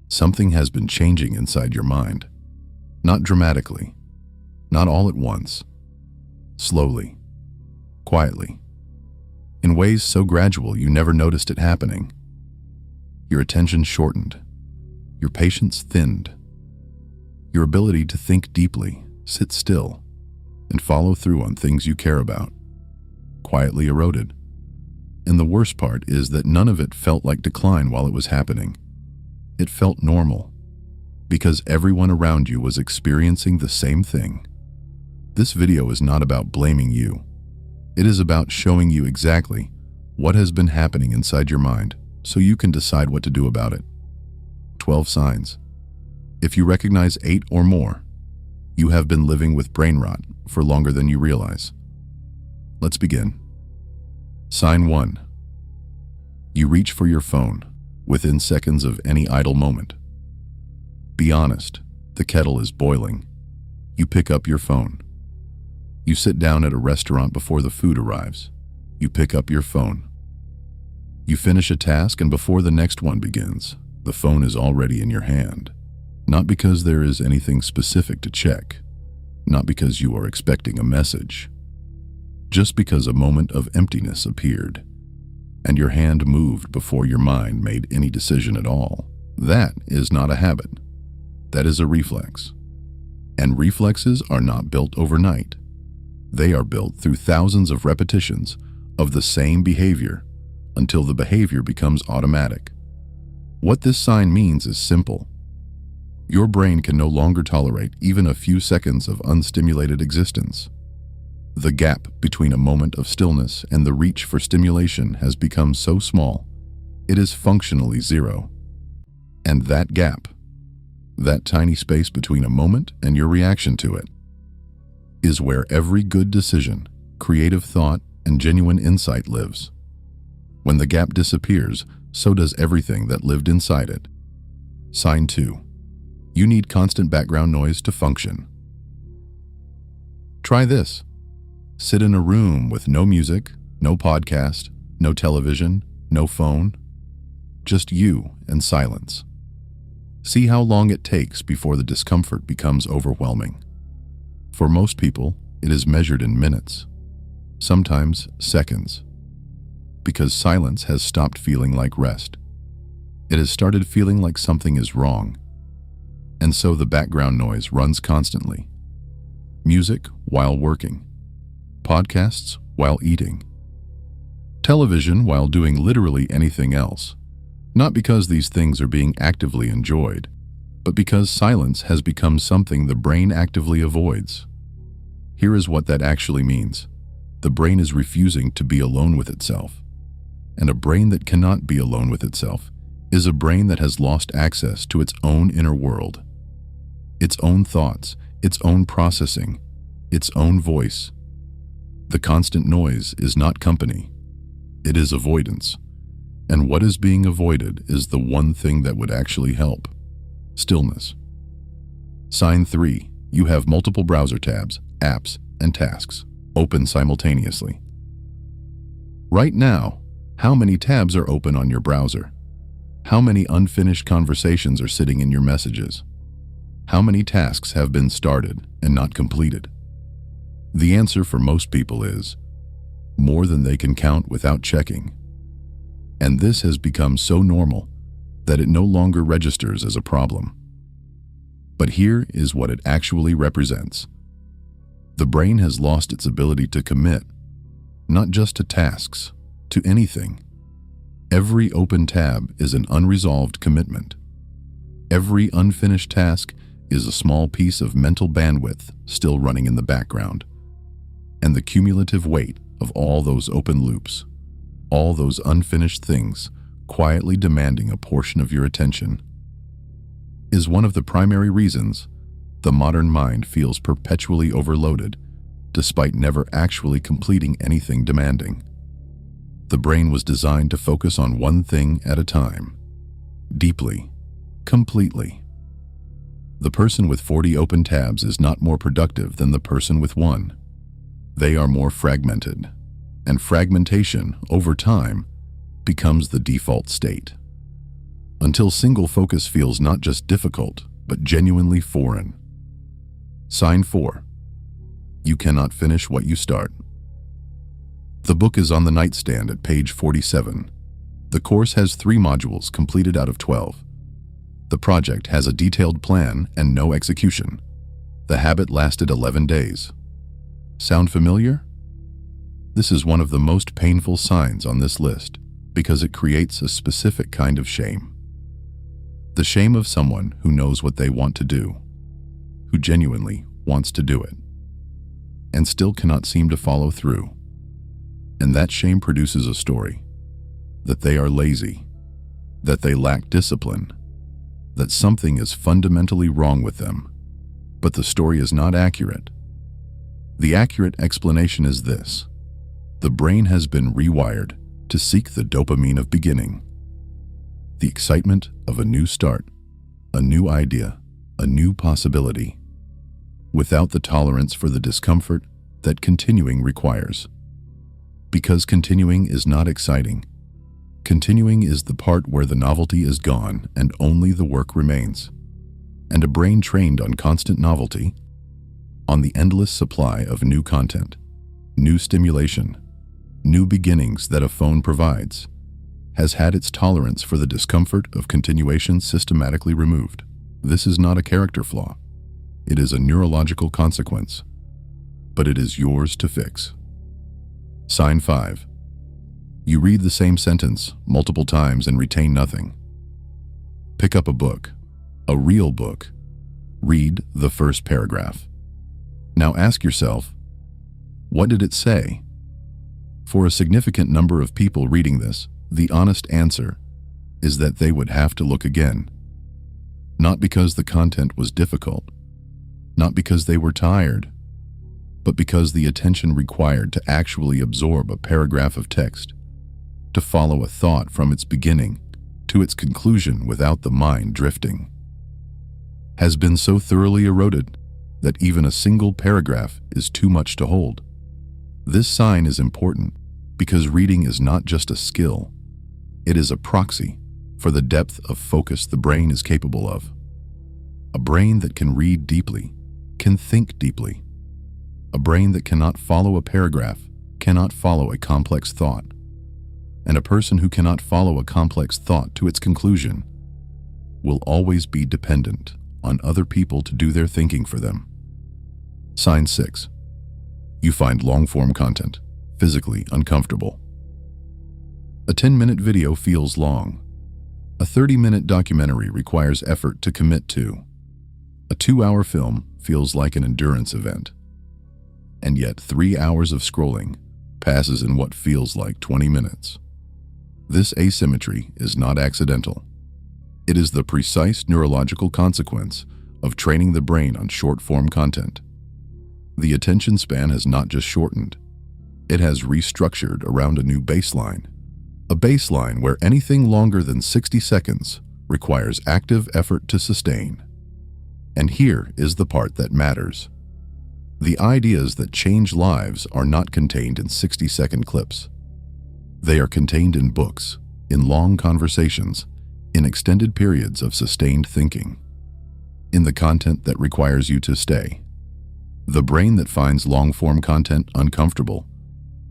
Something has been changing inside your mind. Not dramatically, not all at once. Slowly, quietly, in ways so gradual you never noticed it happening. Your attention shortened, your patience thinned, your ability to think deeply, sit still, and follow through on things you care about quietly eroded. And the worst part is that none of it felt like decline while it was happening. It felt normal, because everyone around you was experiencing the same thing. This video is not about blaming you. It is about showing you exactly what has been happening inside your mind so you can decide what to do about it. 12 signs. If you recognize 8 or more, you have been living with brain rot for longer than you realize. Let's begin. Sign 1. You reach for your phone within seconds of any idle moment. Be honest, the kettle is boiling. You pick up your phone. You sit down at a restaurant before the food arrives. You pick up your phone. You finish a task, and before the next one begins, the phone is already in your hand. Not because there is anything specific to check, not because you are expecting a message, just because a moment of emptiness appeared, and your hand moved before your mind made any decision at all. That is not a habit. That is a reflex. And reflexes are not built overnight. They are built through thousands of repetitions of the same behavior until the behavior becomes automatic. What this sign means is simple. Your brain can no longer tolerate even a few seconds of unstimulated existence. The gap between a moment of stillness and the reach for stimulation has become so small, it is functionally zero. And that gap, that tiny space between a moment and your reaction to it, is where every good decision, creative thought, and genuine insight lives. When the gap disappears, so does everything that lived inside it. Sign 2. You need constant background noise to function. Try this. Sit in a room with no music, no podcast, no television, no phone, just you and silence. See how long it takes before the discomfort becomes overwhelming. For most people, it is measured in minutes, sometimes seconds, because silence has stopped feeling like rest. It has started feeling like something is wrong, and so the background noise runs constantly. Music while working, podcasts while eating, television while doing literally anything else. Not because these things are being actively enjoyed, but because silence has become something the brain actively avoids. Here is what that actually means. The brain is refusing to be alone with itself. And a brain that cannot be alone with itself is a brain that has lost access to its own inner world, its own thoughts, its own processing, its own voice. The constant noise is not company. It is avoidance. And what is being avoided is the one thing that would actually help: stillness. Sign 3. You have multiple browser tabs, apps, and tasks open simultaneously. Right now, how many tabs are open on your browser? How many unfinished conversations are sitting in your messages? How many tasks have been started and not completed? The answer for most people is more than they can count without checking. And this has become so normal that it no longer registers as a problem. But here is what it actually represents. The brain has lost its ability to commit, not just to tasks, to anything. Every open tab is an unresolved commitment. Every unfinished task is a small piece of mental bandwidth still running in the background. And the cumulative weight of all those open loops, all those unfinished things quietly demanding a portion of your attention, is one of the primary reasons the modern mind feels perpetually overloaded despite never actually completing anything demanding. The brain was designed to focus on one thing at a time, deeply, completely. The person with 40 open tabs is not more productive than the person with 1. They are more fragmented, and fragmentation, over time, becomes the default state. until single focus feels not just difficult, but genuinely foreign. Sign 4. You cannot finish what you start. The book is on the nightstand at page 47. The course has 3 modules completed out of 12. The project has a detailed plan and no execution. The habit lasted 11 days. Sound familiar? This is one of the most painful signs on this list because it creates a specific kind of shame. The shame of someone who knows what they want to do, who genuinely wants to do it, and still cannot seem to follow through. And that shame produces a story that they are lazy, that they lack discipline, that something is fundamentally wrong with them. But the story is not accurate. The accurate explanation is this: the brain has been rewired to seek the dopamine of beginning, the excitement of a new start, a new idea, a new possibility, without the tolerance for the discomfort that continuing requires. Because continuing is not exciting. Continuing is the part where the novelty is gone and only the work remains. And a brain trained on constant novelty, on the endless supply of new content, new stimulation, new beginnings that a phone provides, has had its tolerance for the discomfort of continuation systematically removed. This is not a character flaw. It is a neurological consequence, but it is yours to fix. Sign 5. You read the same sentence multiple times and retain nothing. Pick up a book, a real book. Read the first paragraph. Now ask yourself, what did it say? For a significant number of people reading this, the honest answer is that they would have to look again. Not because the content was difficult, not because they were tired, but because the attention required to actually absorb a paragraph of text, to follow a thought from its beginning to its conclusion without the mind drifting, has been so thoroughly eroded that even a single paragraph is too much to hold. This sign is important because reading is not just a skill, it is a proxy for the depth of focus the brain is capable of. A brain that can read deeply, can think deeply. A brain that cannot follow a paragraph cannot follow a complex thought. And a person who cannot follow a complex thought to its conclusion will always be dependent on other people to do their thinking for them. Sign 6. You find long-form content physically uncomfortable. A 10-minute video feels long. A 30-minute documentary requires effort to commit to. A 2-hour film feels like an endurance event. And yet 3 hours of scrolling passes in what feels like 20 minutes. This asymmetry is not accidental. It is the precise neurological consequence of training the brain on short-form content. The attention span has not just shortened, it has restructured around a new baseline. A baseline where anything longer than 60 seconds requires active effort to sustain. And here is the part that matters. The ideas that change lives are not contained in 60-second clips. They are contained in books, in long conversations, in extended periods of sustained thinking, in the content that requires you to stay. The brain that finds long-form content uncomfortable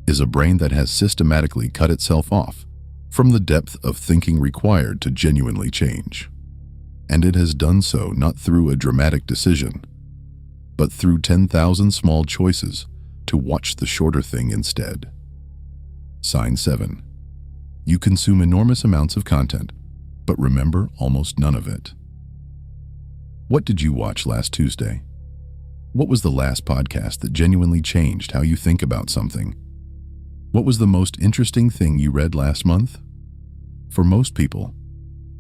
is a brain that has systematically cut itself off from the depth of thinking required to genuinely change. And it has done so not through a dramatic decision, but through 10,000 small choices to watch the shorter thing instead. Sign 7. You consume enormous amounts of content, but remember almost none of it. What did you watch last Tuesday? What was the last podcast that genuinely changed how you think about something? What was the most interesting thing you read last month? For most people,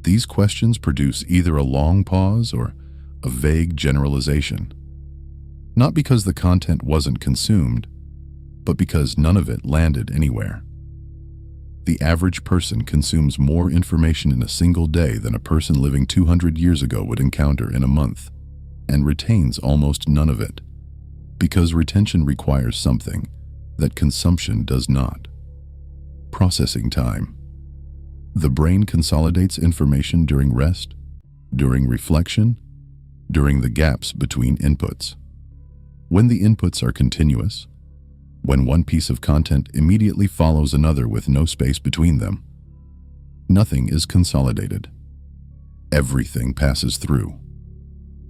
these questions produce either a long pause or a vague generalization. Not because the content wasn't consumed, but because none of it landed anywhere. The average person consumes more information in a single day than a person living 200 years ago would encounter in a month, and retains almost none of it, because retention requires something that consumption does not: processing time. The brain consolidates information during rest, during reflection, during the gaps between inputs. When the inputs are continuous, when one piece of content immediately follows another with no space between them, nothing is consolidated. Everything passes through.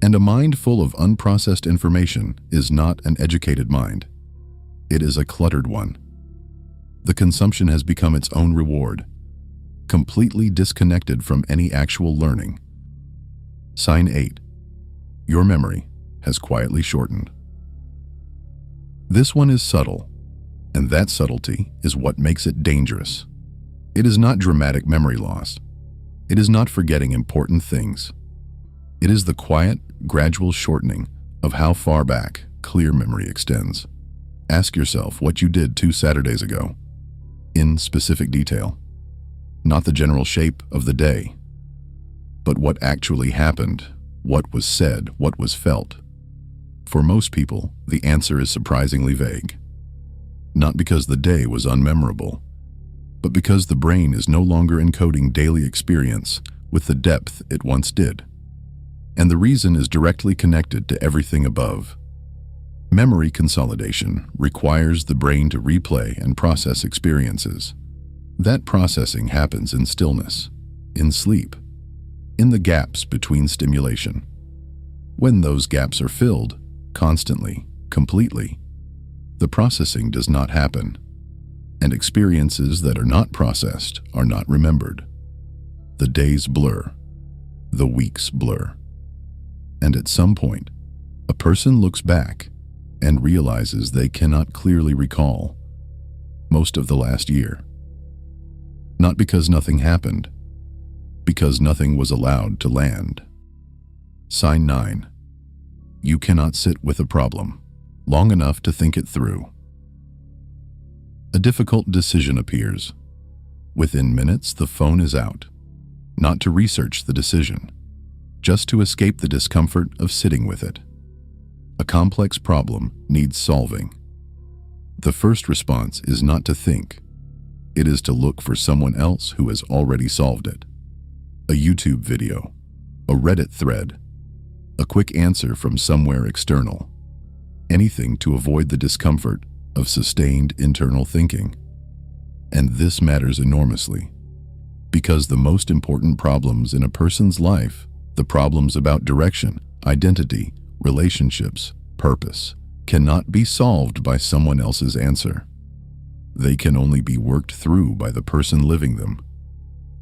And a mind full of unprocessed information is not an educated mind. It is a cluttered one. The consumption has become its own reward, completely disconnected from any actual learning. Sign 8. Your memory has quietly shortened. This one is subtle, and that subtlety is what makes it dangerous. It is not dramatic memory loss. It is not forgetting important things. It is the quiet, gradual shortening of how far back clear memory extends. Ask yourself what you did 2 Saturdays ago, in specific detail. Not the general shape of the day, but what actually happened, what was said, what was felt. For most people, the answer is surprisingly vague. Not because the day was unmemorable, but because the brain is no longer encoding daily experience with the depth it once did. And the reason is directly connected to everything above. Memory consolidation requires the brain to replay and process experiences. That processing happens in stillness, in sleep, in the gaps between stimulation. When those gaps are filled, constantly, completely, the processing does not happen, and experiences that are not processed are not remembered. The days blur, the weeks blur, and at some point, a person looks back and realizes they cannot clearly recall most of the last year. Not because nothing happened, because nothing was allowed to land. Sign 9. You cannot sit with a problem long enough to think it through. A difficult decision appears. Within minutes, the phone is out, not to research the decision, just to escape the discomfort of sitting with it. A complex problem needs solving. The first response is not to think. It is to look for someone else who has already solved it. A YouTube video, a Reddit thread, a quick answer from somewhere external. Anything to avoid the discomfort of sustained internal thinking. And this matters enormously, because the most important problems in a person's life, the problems about direction, identity, relationships, purpose, cannot be solved by someone else's answer. They can only be worked through by the person living them,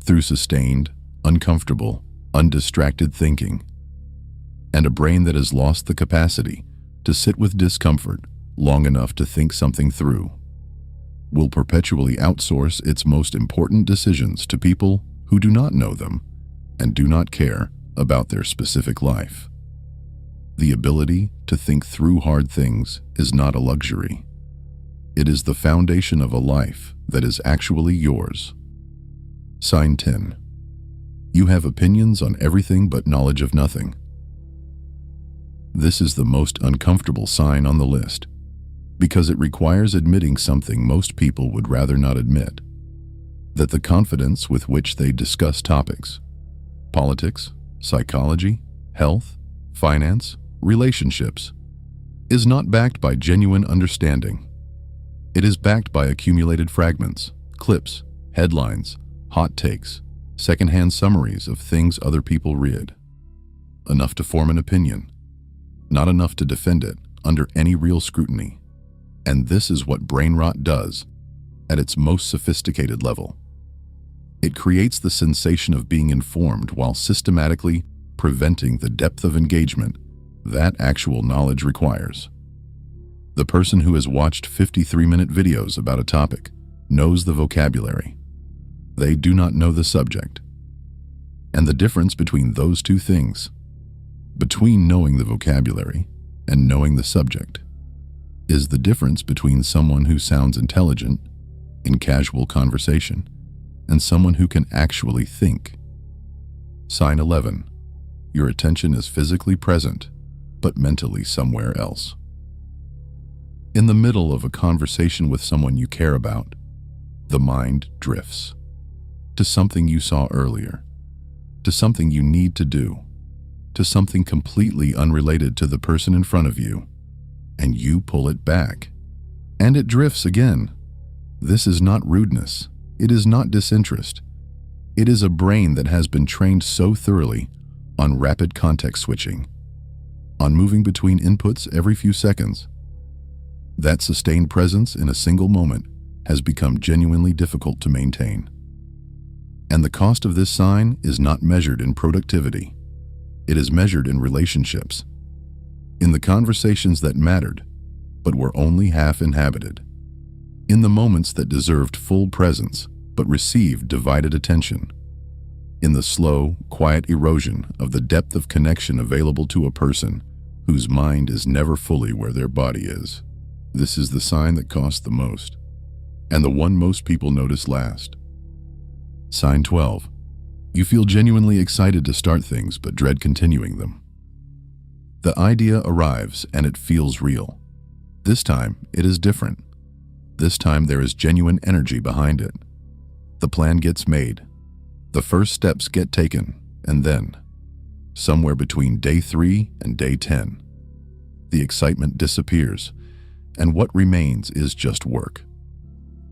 through sustained, uncomfortable, undistracted thinking. And a brain that has lost the capacity to sit with discomfort long enough to think something through will perpetually outsource its most important decisions to people who do not know them and do not care about their specific life. The ability to think through hard things is not a luxury. It is the foundation of a life that is actually yours. Sign 10. You have opinions on everything but knowledge of nothing. This is the most uncomfortable sign on the list, because it requires admitting something most people would rather not admit: that the confidence with which they discuss topics, politics, psychology, health, finance, relationships, is not backed by genuine understanding. It is backed by accumulated fragments, clips, headlines, hot takes, secondhand summaries of things other people read. Enough to form an opinion, not enough to defend it under any real scrutiny. And this is what brain rot does at its most sophisticated level. It creates the sensation of being informed while systematically preventing the depth of engagement that actual knowledge requires. The person who has watched 53-minute videos about a topic knows the vocabulary. They do not know the subject. And the difference between those two things, between knowing the vocabulary and knowing the subject, is the difference between someone who sounds intelligent in casual conversation and someone who can actually think. Sign 11. Your attention is physically present, but mentally somewhere else. In the middle of a conversation with someone you care about, the mind drifts. to something you saw earlier, to something you need to do, to something completely unrelated to the person in front of you, and you pull it back. And it drifts again. This is not rudeness. It is not disinterest. It is a brain that has been trained so thoroughly on rapid context switching, on moving between inputs every few seconds. That sustained presence in a single moment has become genuinely difficult to maintain. And the cost of this sign is not measured in productivity. It is measured in relationships, in the conversations that mattered, but were only half inhabited, in the moments that deserved full presence, but received divided attention, in the slow, quiet erosion of the depth of connection available to a person whose mind is never fully where their body is. This is the sign that costs the most, and the one most people notice last. Sign 12. You feel genuinely excited to start things, but dread continuing them. The idea arrives and it feels real. This time, it is different. This time, there is genuine energy behind it. The plan gets made. The first steps get taken, and then, somewhere between day 3 and day 10, the excitement disappears, and what remains is just work.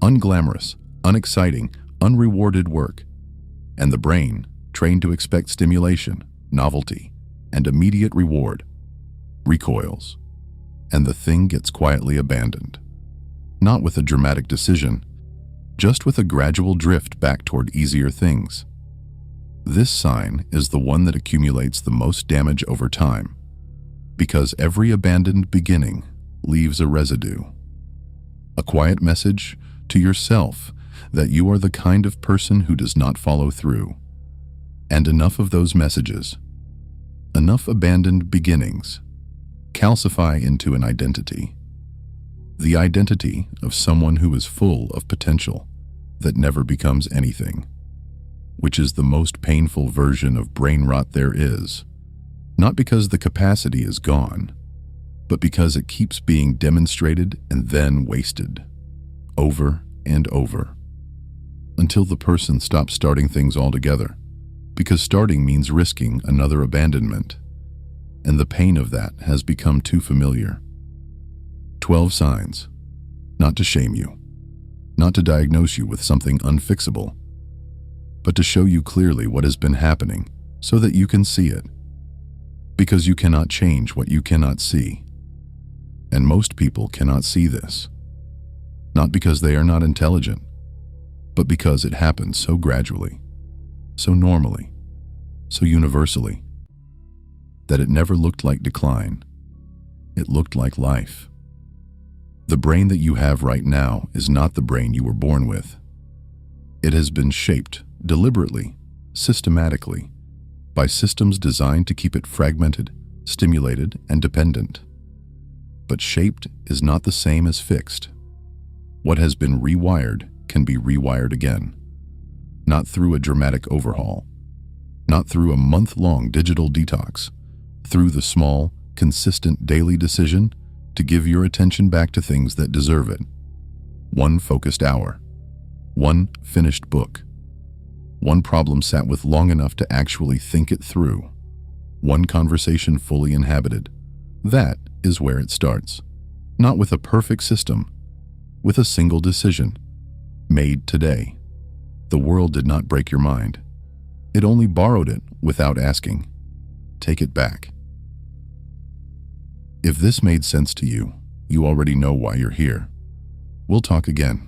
Unglamorous, unexciting, unrewarded work. And the brain, trained to expect stimulation, novelty, and immediate reward, recoils, and the thing gets quietly abandoned. Not with a dramatic decision, just with a gradual drift back toward easier things. This sign is the one that accumulates the most damage over time, because every abandoned beginning leaves a residue. A quiet message to yourself that you are the kind of person who does not follow through. And enough of those messages, enough abandoned beginnings, calcify into an identity. The identity of someone who is full of potential that never becomes anything, which is the most painful version of brain rot there is, not because the capacity is gone, but because it keeps being demonstrated and then wasted, over and over, until the person stops starting things altogether, because starting means risking another abandonment, and the pain of that has become too familiar. 12 signs, not to shame you, not to diagnose you with something unfixable, but to show you clearly what has been happening so that you can see it, because you cannot change what you cannot see. And most people cannot see this, not because they are not intelligent, but because it happens so gradually, so normally, so universally, that it never looked like decline. It looked like life. The brain that you have right now is not the brain you were born with. It has been shaped deliberately, systematically, by systems designed to keep it fragmented, stimulated, and dependent. But shaped is not the same as fixed. What has been rewired can be rewired again. Not through a dramatic overhaul, not through a month-long digital detox, through the small, consistent daily decision to give your attention back to things that deserve it. One focused hour, one finished book, one problem sat with long enough to actually think it through, one conversation fully inhabited. That is where it starts. Not with a perfect system, with a single decision, made today. The world did not break your mind. It only borrowed it without asking. Take it back. If this made sense to you, you already know why you're here. We'll talk again.